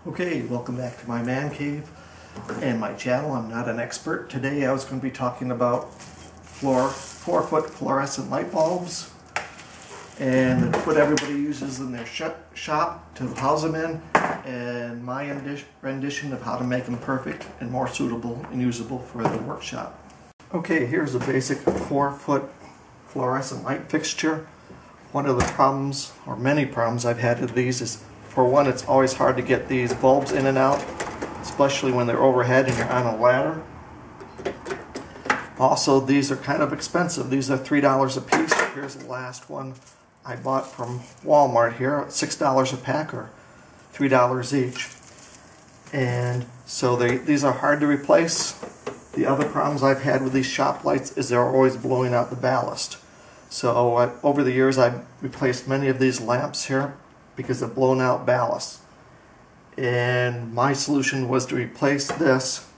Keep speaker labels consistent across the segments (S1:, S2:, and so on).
S1: Okay, welcome back to my man cave and my channel. I'm not an expert. Today I was going to be talking about 4-foot fluorescent light bulbs and what everybody uses in their shop to house them in, and my rendition of how to make them perfect and more suitable and usable for the workshop. Okay, here's a basic 4-foot fluorescent light fixture. One of the problems, or many problems I've had with these is, for one, it's always hard to get these bulbs in and out, especially when they're overhead and you're on a ladder. Also, these are kind of expensive. These are $3 a piece. Here's the last one I bought from Walmart here, $6 a pack or $3 each. And so these are hard to replace. The other problems I've had with these shop lights is they're always blowing out the ballast. So over the years I've replaced many of these lamps here because of blown out ballast. And my solution was to replace this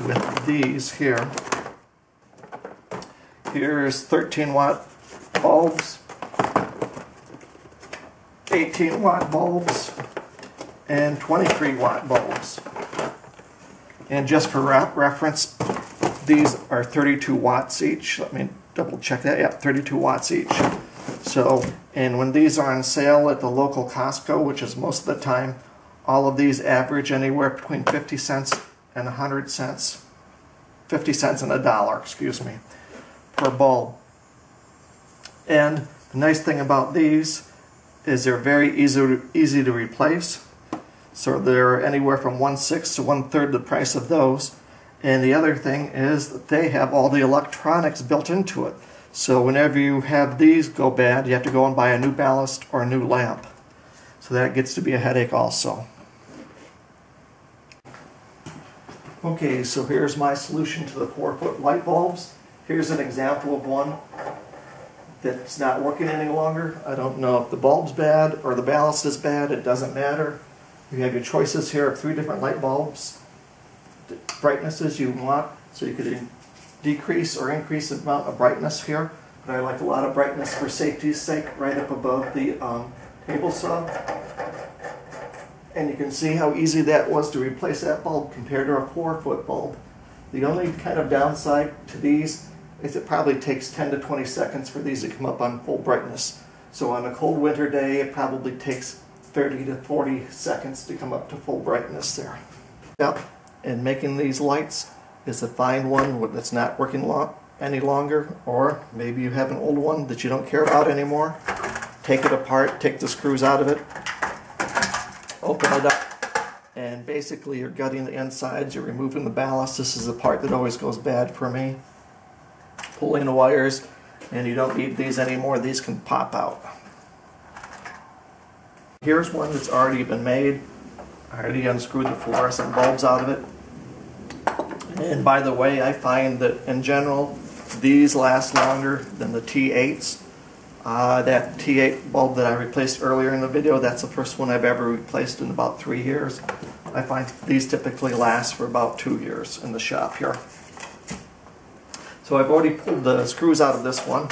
S1: with these here. Here's 13-watt bulbs, 18-watt bulbs, and 23-watt bulbs. And just for reference, these are 32 watts each. Let me double check that. Yeah, 32 watts each. So, and when these are on sale at the local Costco, which is most of the time, all of these average anywhere between 50 cents and 100 cents, 50 cents and $1, excuse me, per bulb. And the nice thing about these is they're very easy to replace. So they're anywhere from 1/6 to 1/3 the price of those. And the other thing is that they have all the electronics built into it. So whenever you have these go bad, you have to go and buy a new ballast or a new lamp. So that gets to be a headache also. Okay, so here's my solution to the 4-foot light bulbs. Here's an example of one that's not working any longer. I don't know if the bulb's bad or the ballast is bad. It doesn't matter. You have your choices here of 3 different light bulbs, the brightnesses you want, so you could decrease or increase the amount of brightness here. But I like a lot of brightness for safety's sake right up above the table saw. And you can see how easy that was to replace that bulb compared to a 4-foot bulb. The only kind of downside to these is it probably takes 10 to 20 seconds for these to come up on full brightness. So on a cold winter day, it probably takes 30 to 40 seconds to come up to full brightness there. Yep, and making these lights is to find one that's not working any longer, or maybe you have an old one that you don't care about anymore. Take it apart, take the screws out of it, open it up, and basically you're gutting the insides, you're removing the ballast. This is the part that always goes bad for me. Pulling the wires, and you don't need these anymore. These can pop out. Here's one that's already been made. I already unscrewed the fluorescent bulbs out of it. And by the way, I find that in general, these last longer than the T8s. That T8 bulb that I replaced earlier in the video, that's the first one I've ever replaced in about 3 years. I find these typically last for about 2 years in the shop here. So I've already pulled the screws out of this one,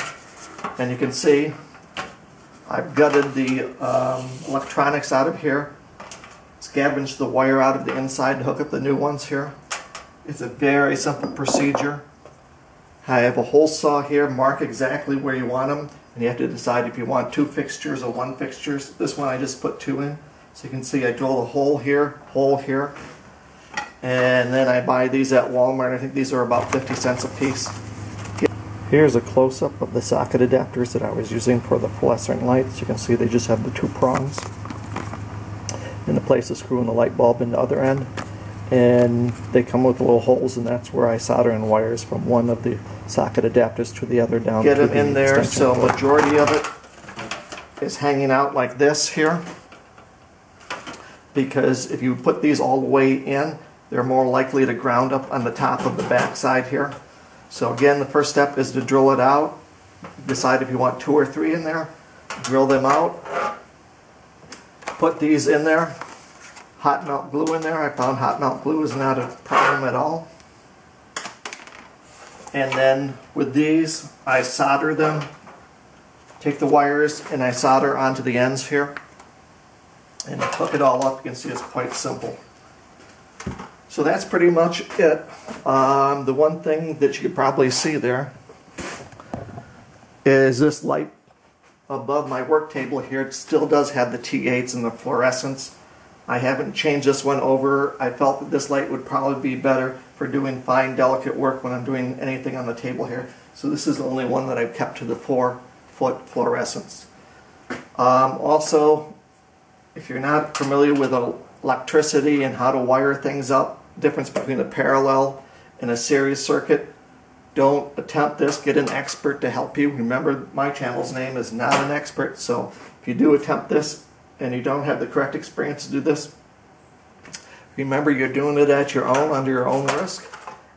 S1: and you can see I've gutted the electronics out of here, scavenged the wire out of the inside to hook up the new ones here. It's a very simple procedure. I have a hole saw here, mark exactly where you want them, and you have to decide if you want 2 fixtures or 1 fixture. This one I just put 2 in. So you can see I drill a hole here, and then I buy these at Walmart. I think these are about 50 cents a piece. Here's a close-up of the socket adapters that I was using for the fluorescent lights. You can see they just have the 2 prongs and the place to screw in the light bulb in the other end. And they come with little holes, and that's where I solder in wires from one of the socket adapters to the other down. Get them in there, so majority of it is hanging out like this here. Because if you put these all the way in, they're more likely to ground up on the top of the back side here. So again, the first step is to drill it out. Decide if you want 2 or 3 in there. Drill them out. Put these in there. Hot melt glue in there. I found hot melt glue is not a problem at all. And then with these, I solder them. Take the wires and I solder onto the ends here. and hook it all up. You can see it's quite simple. So that's pretty much it. The one thing that you could probably see there is this light above my work table here. It still does have the T8s and the fluorescence. I haven't changed this one over. I felt that this light would probably be better for doing fine, delicate work when I'm doing anything on the table here. So this is the only one that I've kept to the 4-foot fluorescence. Also, if you're not familiar with electricity and how to wire things up, difference between a parallel and a series circuit, don't attempt this. Get an expert to help you. Remember, my channel's name is Not an Expert, so if you do attempt this and you don't have the correct experience to do this, remember you're doing it at your own, under your own risk.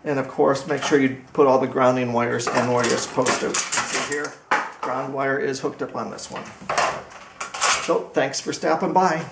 S1: And of course, make sure you put all the grounding wires in where you're supposed to. See here, ground wire is hooked up on this one. So thanks for stopping by.